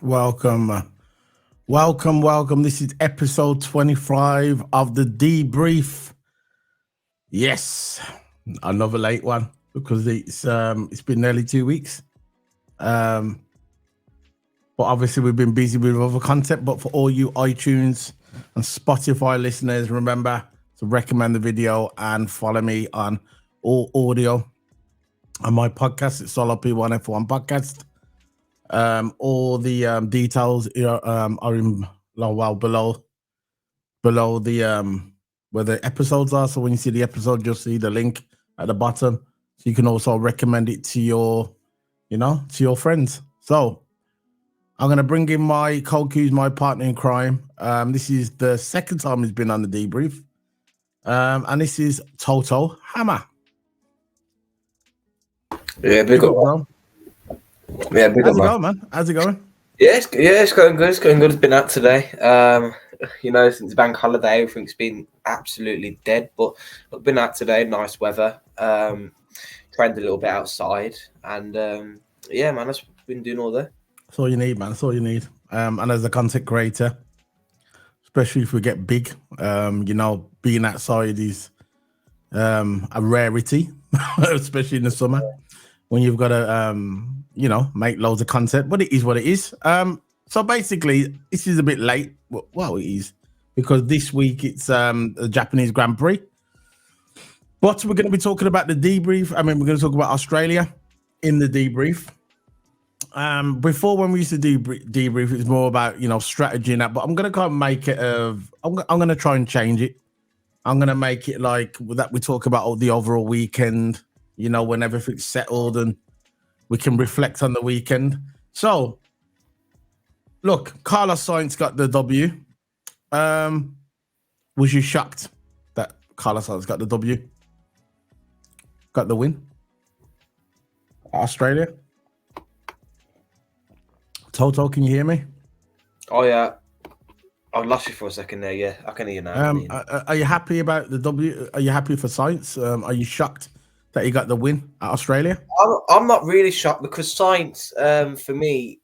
Welcome, welcome. This is episode 25 of the Debrief. Yes, another late one because it's been nearly 2 weeks. But obviously we've been busy with other content. But for all you iTunes and Spotify listeners, remember to recommend the video and follow me on all audio on my podcast. It's Solo P1 F1 podcast. All the details are in below the where the episodes are. So when you see the episode, you'll see the link at the bottom. So you can also recommend it to your, to your friends. So I'm gonna bring in my Koku's my partner in crime. This is the second time he's been on the Debrief. And this is TOTO Hammer. Yeah, big up, bro. Yeah, big How's up, it going, man? How's it going? It's going good. It's going good. It's been out today. Since bank holiday, everything's been absolutely dead. But I've been out today. Nice weather. Trained a little bit outside, and man, that's been doing all day. That's all you need, man. That's all you need. And as a content creator, especially if we get big, being outside is a rarity, especially in the summer when you've got to, make loads of content. But it is what it is. So basically, this is a bit late. Well, it is because this week it's the Japanese Grand Prix. But we're going to be talking about the debrief. We're going to talk about Australia in the debrief. Before, when we used to do debrief, it's more about strategy and that. But I'm going to kind of make it I'm going to try and change it. I'm going to make it like that. We talk about the overall weekend. When everything's settled and we can reflect on the weekend. So, look, Carlos Sainz got the W. Was you shocked that Carlos Sainz got the W? Got the win? Australia? Toto, can you hear me? Oh, yeah. I lost you for a second there. Yeah, I can hear you now. Are you happy about the W? Are you happy for Sainz? Are you shocked that he got the win at Australia? I'm not really shocked because Sainz, for me,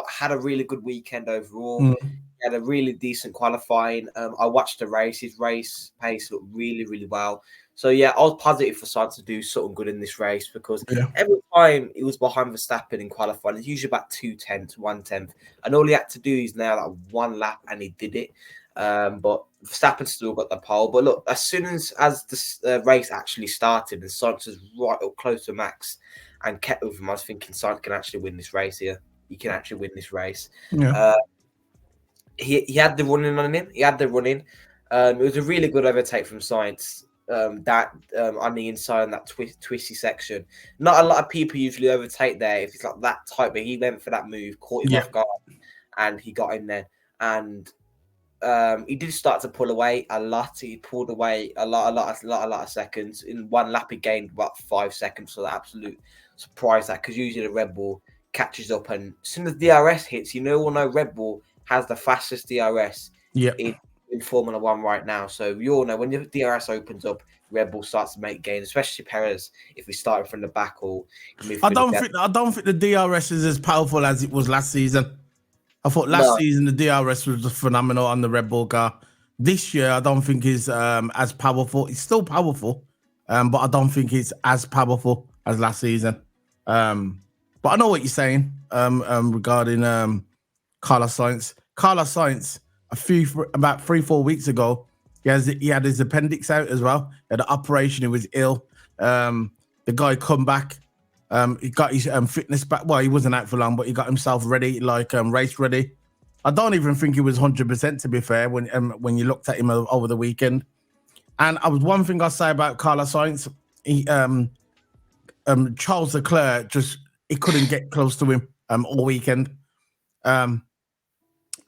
had a really good weekend overall. He had a really decent qualifying. I watched the race. His race pace looked really, really well. So, yeah, I was positive for Sainz to do something good in this race because every time he was behind Verstappen in qualifying, it's usually about 2/10, 1/10. And all he had to do is now that one lap, and he did it. But Verstappen still got the pole. But look, as soon as the race actually started and Sainz was right up close to Max and kept with him, I was thinking Sainz can actually win this race here. He can actually win this race. Yeah. He had the running on him. He had the running. It was a really good overtake from Sainz. On the inside on that twisty section. Not a lot of people usually overtake there if it's like that type, but he went for that move, caught him off guard, and he got in there. And he did start to pull away a lot. He pulled away a lot of seconds. In one lap, he gained about 5 seconds. So the absolute surprise that because usually the Red Bull catches up, and as soon as DRS hits, all know Red Bull has the fastest DRS in Formula One right now. So you all know when the DRS opens up, Red Bull starts to make gains, especially Perez if we started from the back or I don't think the DRS is as powerful as it was last season. I thought last season the DRS was phenomenal on the Red Bull car. This year I don't think it's as powerful. It's still powerful, but I don't think it's as powerful as last season. But I know what you're saying regarding Carlos Sainz. Carlos Sainz, about 3-4 weeks ago, he had his appendix out as well. He had an operation. He was ill. The guy come back. He got his fitness back. Well, he wasn't out for long, but he got himself ready, race ready. I don't even think he was 100%, to be fair, when you looked at him over the weekend. And one thing I'll say about Carlos Sainz, Charles Leclerc he couldn't get close to him all weekend.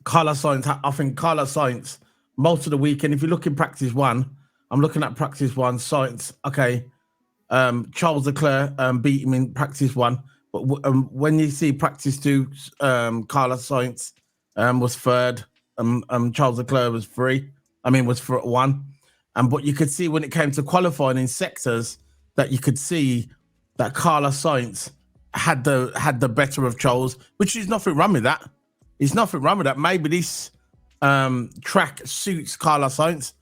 Carlos Sainz, I think Carlos Sainz, most of the weekend, if you look in practice one, I'm looking at practice one, Sainz, okay, Charles Leclerc beat him in practice one, but when you see practice two, Carlos Sainz was third, Charles Leclerc was was one, but you could see when it came to qualifying in sectors that you could see that Carlos Sainz had the better of Charles, which is nothing wrong with that. There's nothing wrong with that. Maybe this track suits Carlos Sainz,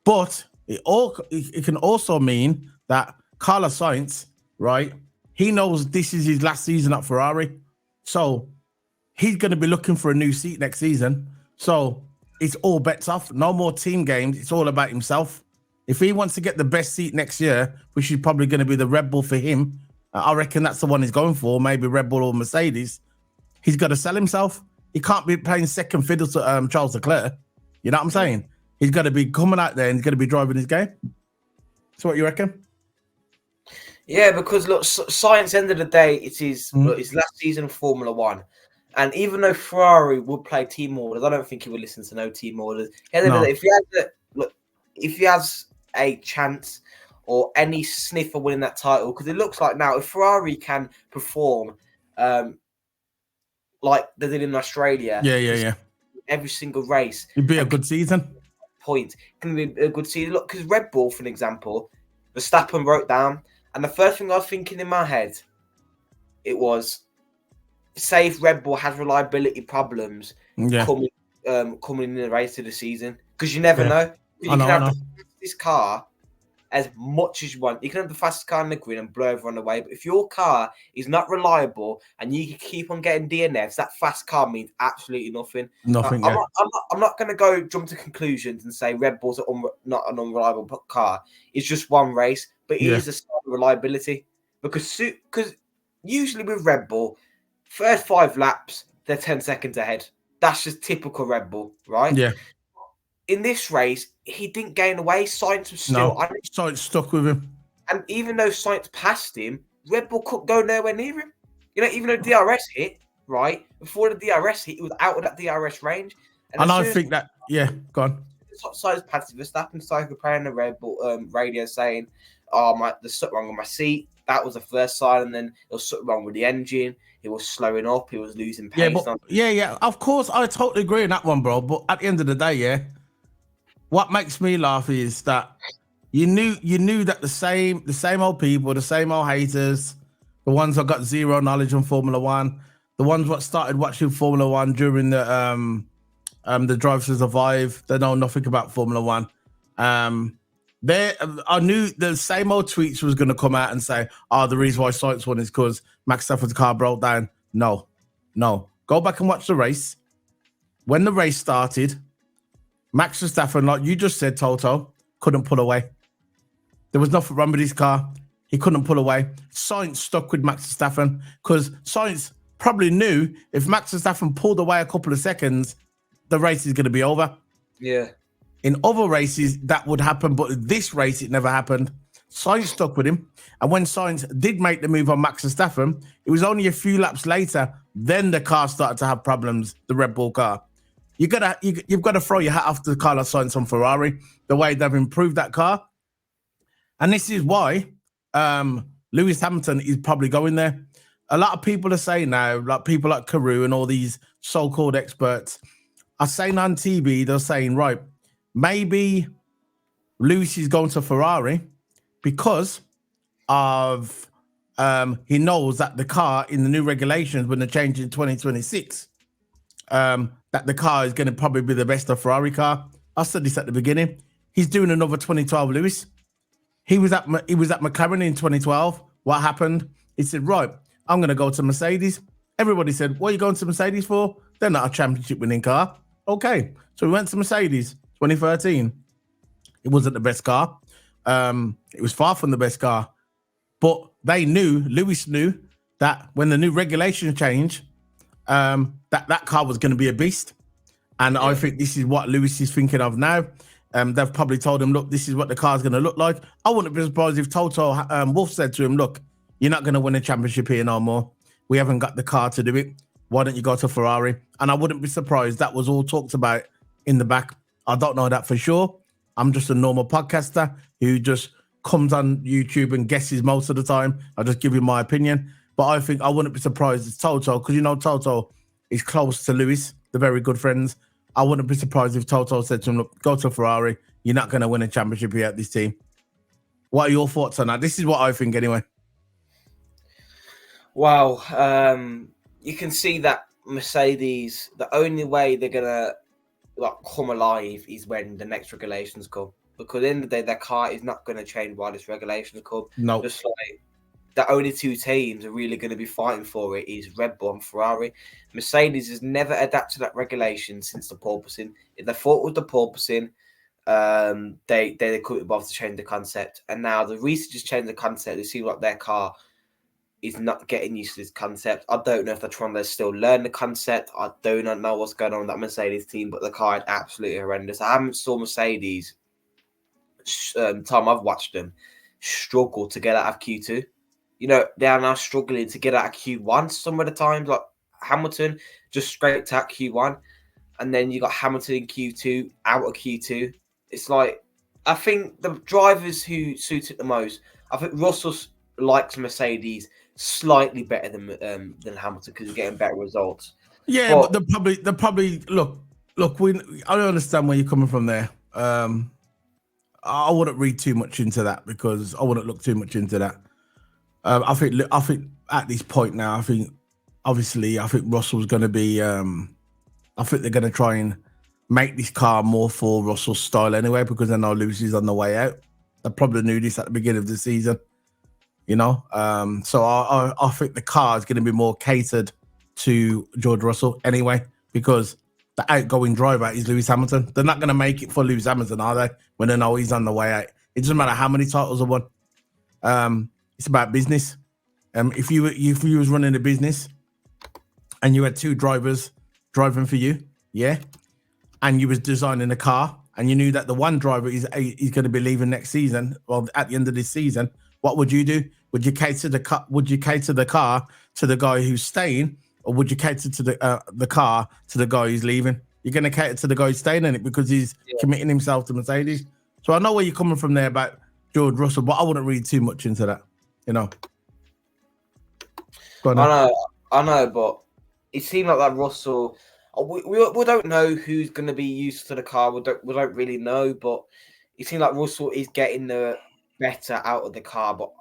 but it can also mean that Carlos Sainz, right? He knows this is his last season at Ferrari, so he's going to be looking for a new seat next season. So it's all bets off. No more team games. It's all about himself. If he wants to get the best seat next year, which is probably going to be the Red Bull for him, I reckon that's the one he's going for, maybe Red Bull or Mercedes. He's got to sell himself. He can't be playing second fiddle to Charles Leclerc. You know what I'm saying? He's got to be coming out there and he's going to be driving his game. So what you reckon? Yeah, because look, Sainz, end of the day, it's his last season of Formula One. And even though Ferrari would play team orders, I don't think he would listen to no team orders. No. If he has a chance or any sniff of winning that title, because it looks like now if Ferrari can perform like they did in Australia, every single race, it'd be a good season. Point can be a good season. Look, because Red Bull, for an example, Verstappen wrote down, and the first thing I was thinking in my head, it was, say if Red Bull has reliability problems coming in the race of the season, because you never know. You can have this car as much as you want. You can have the fastest car in the grid and blow everyone away, but if your car is not reliable and you keep on getting DNFs, that fast car means absolutely nothing. I'm not going to go jump to conclusions and say Red Bull's not an unreliable car. It's just one race, but it is a sign of reliability, because usually with Red Bull, first 5 laps, they're 10 seconds ahead. That's just typical Red Bull, right? Yeah. In this race, he didn't gain away. Sainz was still... Sainz stuck with him. And even though Sainz passed him, Red Bull couldn't go nowhere near him. You know, even though DRS hit, right? Before the DRS hit, he was out of that DRS range. And I think that... Yeah, go on. Sainz passed Verstappen, started playing the Red Bull radio saying, there's something wrong with my seat. That was the first sign, and then there was something wrong with the engine. It was slowing up. He was losing pace. Of course, I totally agree on that one, bro. But at the end of the day, what makes me laugh is that you knew that the same old people, the same old haters, the ones that got zero knowledge on Formula One, the ones that started watching Formula One during the Drive to Survive, they know nothing about Formula One. I knew the same old tweets was going to come out and say, the reason why Sainz won is because Max Verstappen's car broke down. No. Go back and watch the race. When the race started, Max Verstappen, like you just said, Toto, couldn't pull away. There was nothing wrong with his car. He couldn't pull away. Sainz stuck with Max Verstappen because Sainz probably knew if Max Verstappen pulled away a couple of seconds, the race is going to be over. Yeah. In other races, that would happen, but this race, it never happened. Sainz stuck with him. And when Sainz did make the move on Max Verstappen, it was only a few laps later, then the car started to have problems, the Red Bull car. You've got to throw your hat off to Carlos Sainz on Ferrari, the way they've improved that car. And this is why Lewis Hamilton is probably going there. A lot of people are saying now, like people like Carew and all these so-called experts are saying on TV, they're saying, right, maybe Lewis is going to Ferrari because of he knows that the car in the new regulations, when they change in 2026, that the car is going to probably be the best of Ferrari car. I said this at the beginning. He's doing another 2012 Lewis. He was at McLaren in 2012. What happened? He said, right, I'm going to go to Mercedes. Everybody said, what are you going to Mercedes for? They're not a championship winning car. Okay. So we went to Mercedes 2013. It wasn't the best car. It was far from the best car. But Lewis knew that when the new regulations change, that car was going to be a beast. And I think this is what Lewis is thinking of now. They've probably told him, look, this is what the car's going to look like. I wouldn't be surprised if Toto Wolff said to him, look, you're not going to win a championship here no more. We haven't got the car to do it. Why don't you go to Ferrari? And I wouldn't be surprised that was all talked about in the back. I don't know that for sure. I'm just a normal podcaster who just comes on YouTube and guesses most of the time. I'll just give you my opinion. But I think I wouldn't be surprised if Toto, because Toto is close to Lewis. They're very good friends. I wouldn't be surprised if Toto said to him, look, go to Ferrari. You're not going to win a championship here at this team. What are your thoughts on that? This is what I think anyway. Wow. You can see that Mercedes, the only way they're gonna like come alive is when the next regulations come. Because at the end of the day, their car is not going to change while this regulations come. No. Just like the only two teams are really going to be fighting for it is Red Bull and Ferrari. Mercedes has never adapted to that regulation since the porpoising. If they thought with the porpoising, they couldn't bother to change the concept. And now the reason just changed the concept, they seem like their car is not getting used to this concept. I don't know if they're trying to still learn the concept. I do not know what's going on with that Mercedes team, but the car is absolutely horrendous. I haven't saw Mercedes, time I've watched them, struggle to get out of Q2. You know, they are now struggling to get out of Q1 some of the times. Like Hamilton, just straight to Q1. And then you got Hamilton in Q2, out of Q2. It's like, I think the drivers who suit it the most, I think Russell likes Mercedes slightly better than Hamilton because he's getting better results. Yeah, but they're probably look. I don't understand where you're coming from there. I wouldn't read too much into that because I wouldn't look too much into that. I think at this point now, I think Russell's going to be. I think they're going to try and make this car more for Russell's style anyway because they know Lucy's on the way out. They probably knew this at the beginning of the season. You know, so I think the car is going to be more catered to George Russell anyway, because the outgoing driver is Lewis Hamilton. They're not going to make it for Lewis Hamilton, are they? When they know he's on the way out. It doesn't matter how many titles are won. It's about business. If you was running a business and you had two drivers driving for you, yeah, and you was designing a car and you knew that the one driver is going to be leaving next season, or at the end of this season, what would you do? Would you cater the car? Would you cater the car to the guy who's staying, or would you cater to the car to the guy who's leaving? You're going to cater to the guy who's staying in it because he's committing himself to Mercedes. So I know where you're coming from there about George Russell, but I wouldn't read too much into that. You know. I know, but it seemed like that Russell. We don't know who's going to be used to the car. We don't really know, but it seems like Russell is getting the better out of the car. But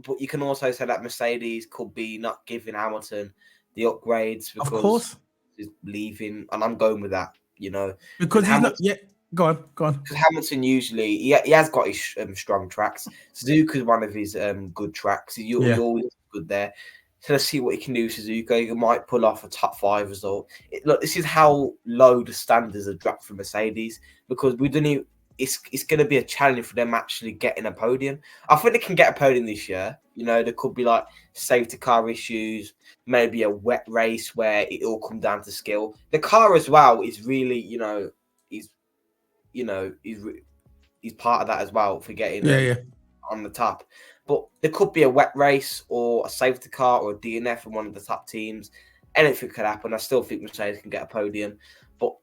but you can also say that Mercedes could be not giving Hamilton the upgrades because of course he's leaving, and I'm going with that. You know, because he's not. Yeah, go on. Because Hamilton usually he has got his strong tracks. Suzuka's one of his good tracks. You're always good there. So let's see what he can do, Suzuka. He might pull off a top 5 result. Look, this is how low the standards are dropped for Mercedes because we don't even. It's going to be a challenge for them actually getting a podium. I think they can get a podium this year. You know, there could be like safety car issues, maybe a wet race where it all come down to skill. The car as well is really, he's part of that as well for getting on the top. But there could be a wet race or a safety car or a DNF in one of the top teams. Anything could happen. I still think Mercedes can get a podium. But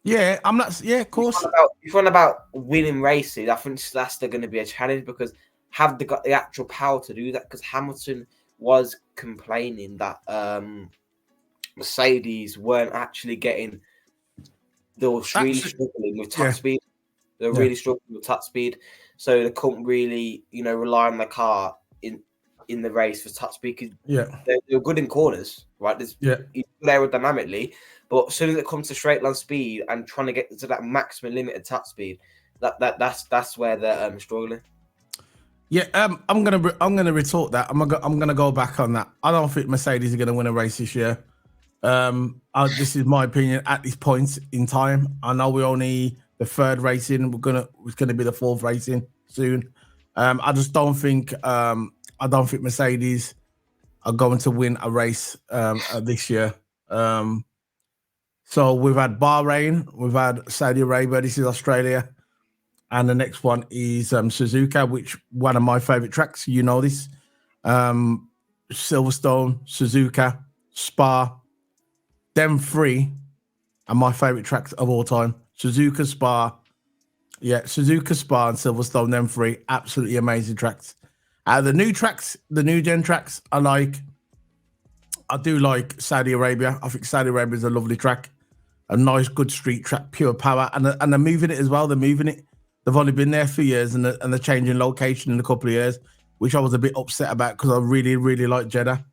I'm not. Yeah, of course. If you're on about winning races, I think that's still going to be a challenge because have they got the actual power to do that? Because Hamilton was complaining that Mercedes weren't actually getting. They were really struggling with top speed. They were really struggling with top speed, so they couldn't really, rely on the car in the race for top speed. Cause they were good in corners, right? It's good aerodynamically, but as soon as it comes to straight line speed and trying to get to that maximum limit of top speed, that's where they're struggling. Yeah, I'm gonna retort that. I'm gonna go back on that. I don't think Mercedes are gonna win a race this year. This is my opinion at this point in time. I know we're only the 3rd racing. It's gonna be the 4th racing soon. I just don't think Mercedes are going to win a race this year. So we've had Bahrain, we've had Saudi Arabia. This is Australia. And the next one is Suzuka, which one of my favorite tracks. You know this. Silverstone, Suzuka, Spa. Them 3 are my favorite tracks of all time. Suzuka, Spa. Yeah, Suzuka, Spa, and Silverstone, them 3. Absolutely amazing tracks. The new tracks, the new gen tracks, I do like Saudi Arabia. I think Saudi Arabia is a lovely track. A nice, good street track, pure power. And they're moving it as well. They're moving it. They've only been there for years and they're changing location in a couple of years, which I was a bit upset about because I really, really like Jeddah.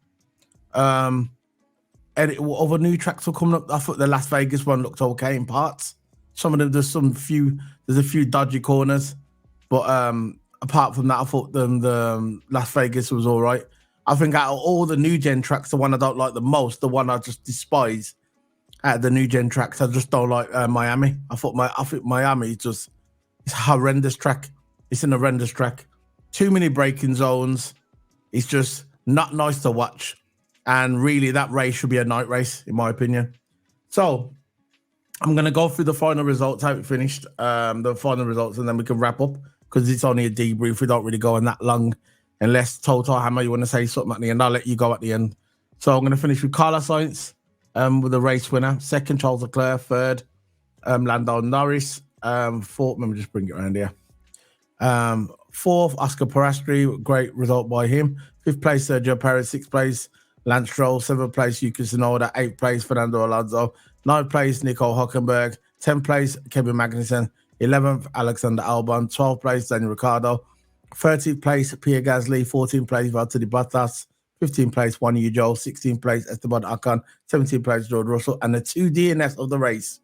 other new tracks were coming up. I thought the Las Vegas one looked okay in parts. Some of them, there's a few dodgy corners, but apart from that, I thought the Las Vegas was all right. I think out of all the new gen tracks, the one I don't like the most, the one I just despise out of the new gen tracks, I just don't like Miami. I think Miami is just it's a horrendous track. It's an horrendous track. Too many braking zones. It's just not nice to watch. And really, that race should be a night race, in my opinion. So I'm going to go through the final results, how it finished, the final results, and then we can wrap up because it's only a debrief. We don't really go on that long unless Toto Hammer, you want to say something at the end. I'll let you go at the end. So I'm going to finish with Carlos Sainz with the race winner. Second, Charles Leclerc. Third, Lando Norris. Fourth, let me just bring it around here. Fourth, Oscar Piastri. Great result by him. Fifth place, Sergio Perez. Sixth place, Lance Stroll. Seventh place, Yuki Tsunoda. Eighth place, Fernando Alonso. Ninth place, Nico Hülkenberg. 10th place, Kevin Magnussen. 11th, Alexander Albon. 12th place, Daniel Ricciardo. 13th place, Pierre Gasly. 14th place, Valtteri Bottas. 15th place, Juan Yu Zhou. 16th place, Esteban Ocon. 17th place, George Russell. And the two DNS of the race,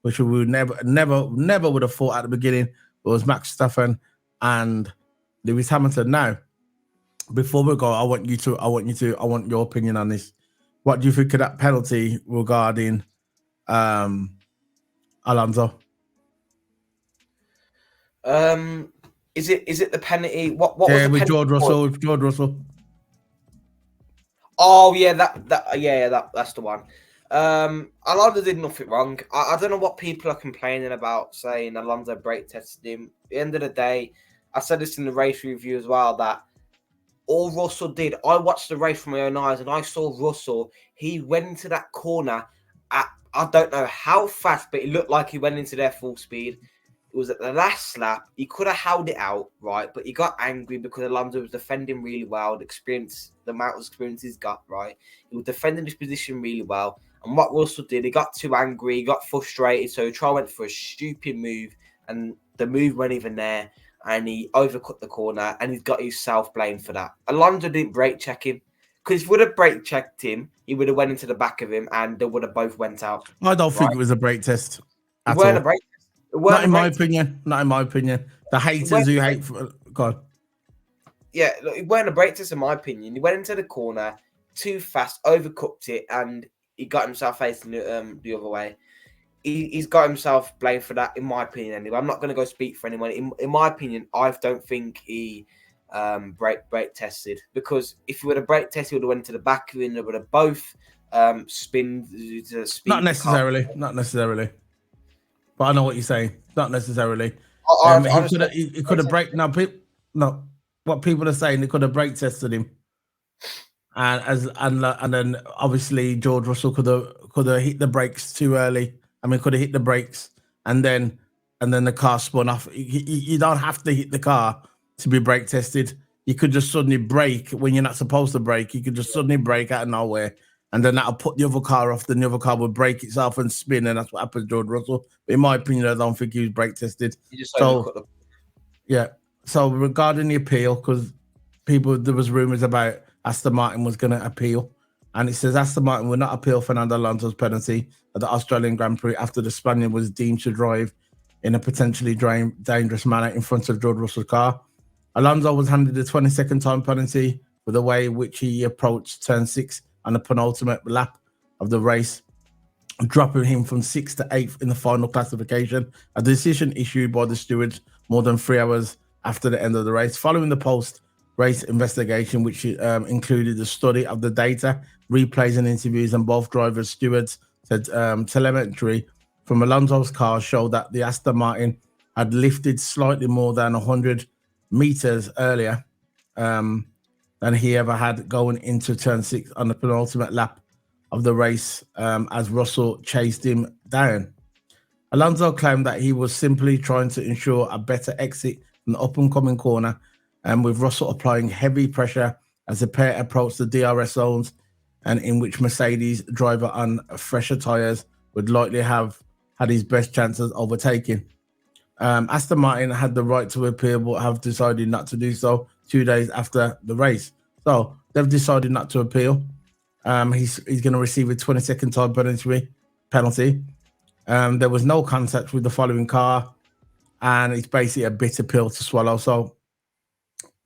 which we would never would have thought at the beginning, was Max Verstappen and Lewis Hamilton. Now, before we go, I want your opinion on this. What do you think of that penalty regarding Alonso? Is it the penalty? What was the with penalty George Russell? With George Russell. Oh yeah, that's the one. Alonso did nothing wrong. I don't know what people are complaining about, saying Alonso brake tested him. At the end of the day, I said this in the race review as well, that all Russell did, I watched the race from my own eyes and I saw Russell, he went into that corner at, I don't know how fast, but it looked like he went into there full speed. It was at the last lap. He could have held it out, right? But he got angry because Alonso was defending really well. The amount of experience he's got, right? He was defending his position really well. And what Russell did, he got too angry, he got frustrated, so he went for a stupid move, and the move went even there, and he overcut the corner, and he's got himself blamed for that. Alonso didn't brake check him, because if he would have brake checked him, he would have went into the back of him, and they would have both went out. I don't think it was a brake test. It weren't a brake test. Not in my opinion. Not in my opinion. The haters who hate for God. Yeah, look, it weren't a brake test in my opinion. He went into the corner too fast, overcooked it, and he got himself facing the other way. He's got himself blamed for that, in my opinion. Anyway, I'm not going to go speak for anyone. In my opinion, I don't think he brake tested, because if he would have brake tested, he would have went to the back of him. They would have both spinned to speed. Not necessarily. But I know what you're saying. Not necessarily. He could have brake. No, what people are saying, they could have brake tested him. And then obviously George Russell could have hit the brakes too early. I mean, could have hit the brakes and then the car spun off. You don't have to hit the car to be brake tested. You could just suddenly brake when you're not supposed to brake. You could just suddenly brake out of nowhere, and then that'll put the other car off. Then the other car will brake itself and spin, and that's what happened to George Russell. But in my opinion, I don't think he was brake tested. Yeah. So regarding the appeal, because there was rumors about Aston Martin was going to appeal, and it says Aston Martin will not appeal Fernando Alonso's penalty at the Australian Grand Prix after the Spaniard was deemed to drive in a potentially dangerous manner in front of George Russell's car. Alonso was handed a 22nd time penalty for the way in which he approached turn 6 on the penultimate lap of the race, dropping him from 6th to 8th in the final classification, a decision issued by the stewards more than 3 hours after the end of the race. Following the post-race investigation, which included the study of the data, replays and interviews, and both drivers' stewards said telemetry from Alonso's car showed that the Aston Martin had lifted slightly more than 100 meters earlier than he ever had going into turn 6 on the penultimate lap of the race as Russell chased him down. Alonso claimed that he was simply trying to ensure a better exit from the up-and-coming corner, and with Russell applying heavy pressure as the pair approached the DRS zones, and in which Mercedes driver on fresher tyres would likely have had his best chances overtaking. Aston Martin had the right to appeal, but have decided not to do so 2 days after the race. So they've decided not to appeal. He's going to receive a 20-second time penalty. There was no contact with the following car, and it's basically a bitter pill to swallow. So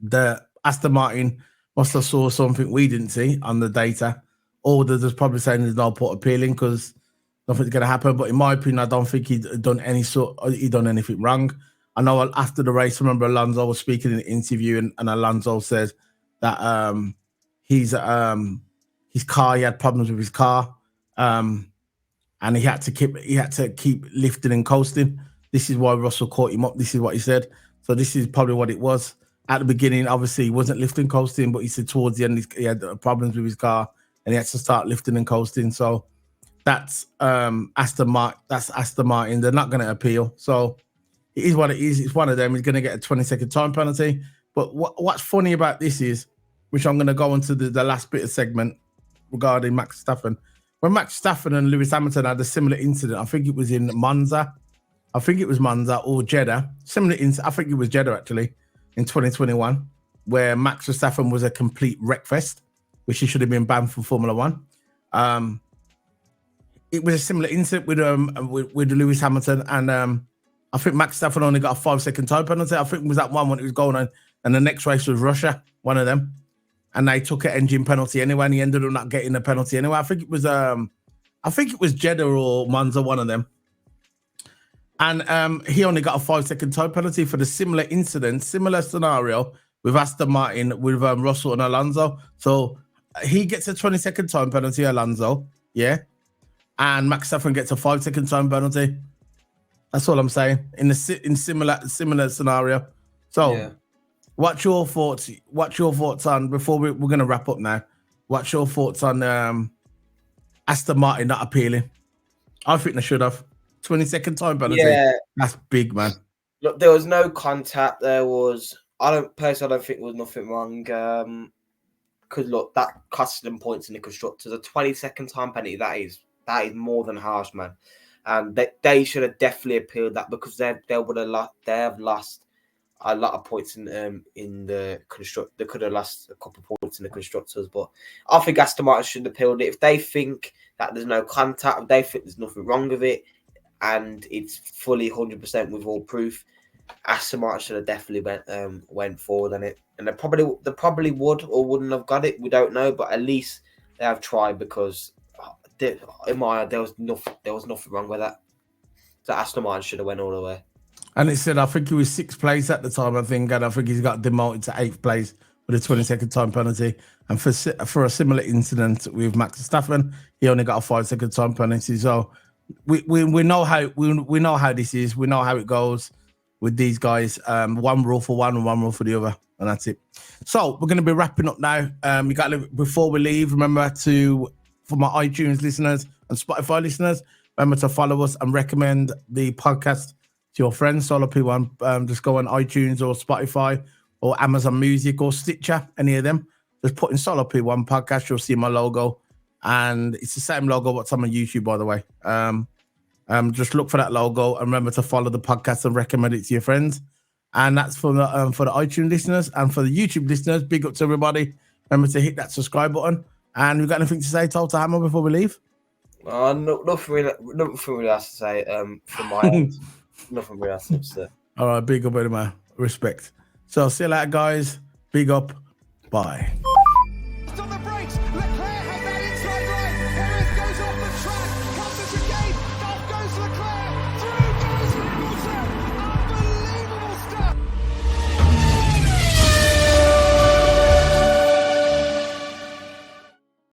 the Aston Martin must have saw something we didn't see on the data, or they're just probably saying there's no point appealing because nothing's going to happen. But in my opinion, I don't think he'd done anything wrong. I know after the race, I remember Alonso was speaking in an interview, and Alonso said that his car, he had problems with his car, and he had to keep lifting and coasting. This is why Russell caught him up. This is what he said. So this is probably what it was. At the beginning, obviously, he wasn't lifting, coasting, but he said towards the end he had problems with his car, and he had to start lifting and coasting. So that's Aston Martin. That's Aston Martin. They're not going to appeal. So it is what it is. It's one of them. He's going to get a 20-second time penalty. But what's funny about this is, which I'm going to go into the last bit of segment regarding Max Verstappen. When Max Verstappen and Lewis Hamilton had a similar incident, I think it was in Monza. I think it was Monza or Jeddah. Similar incident. I think it was Jeddah actually in 2021, where Max Verstappen was a complete wreckfest, which he should have been banned from Formula One. It was a similar incident with Lewis Hamilton, and I think Max Verstappen only got a 5-second time penalty. I think it was that one when it was going on, and the next race was Russia, one of them, and they took an engine penalty anyway, and he ended up not getting a penalty anyway. I think it was Jeddah or Monza, one of them. And he only got a 5-second time penalty for the similar incident, similar scenario with Aston Martin, with Russell and Alonso. So he gets a 20-second time penalty, Alonso, yeah, and Max Verstappen gets a 5-second time penalty. That's all I'm saying. In similar scenario. So, yeah. What's your thoughts? What's your thoughts on, before we're going to wrap up now? What's your thoughts on Aston Martin not appealing? I think they should have 20-second time penalty. Yeah, that's big, man. Look, there was no contact. There was. I don't think there was nothing wrong. Because look, that cost them points in the constructors. A 20-second time penalty. That is more than harsh, man. They should have definitely appealed that, because they have lost a lot of points in the construct. They could have lost a couple of points in the constructors, but I think Aston Martin should have appealed it. If they think that there's no contact, if they think there's nothing wrong with it, and it's fully 100% with all proof, Aston Martin should have definitely went forward on it, and they probably would or wouldn't have got it. We don't know, but at least they have tried, because in my eye, there was nothing wrong with that. So Aston Martin should have went all the way. And it said, I think he was 6th place at the time, I think, and I think he's got demoted to 8th place with a 20-second time penalty. And for a similar incident with Max Verstappen, he only got a 5-second time penalty. So we know how this is. We know how it goes with these guys. One rule for one and one rule for the other, and that's it. So we're going to be wrapping up now. Before we leave, remember for my iTunes listeners and Spotify listeners, remember to follow us and recommend the podcast to your friends. So a lot of people, just go on iTunes or Spotify or Amazon Music or Stitcher, any of them. Just put in Solo P1 Podcast, you'll see my logo. And it's the same logo what's on my YouTube, by the way. Just look for that logo and remember to follow the podcast and recommend it to your friends. And that's for the iTunes listeners. And for the YouTube listeners, big up to everybody. Remember to hit that subscribe button. And we've got anything to say, Toto Hammer, before we leave? Nothing really else to say from my end. Nothing really else to say. All right, big up, man. Respect. So see you later, guys. Big up. Bye. On the brakes.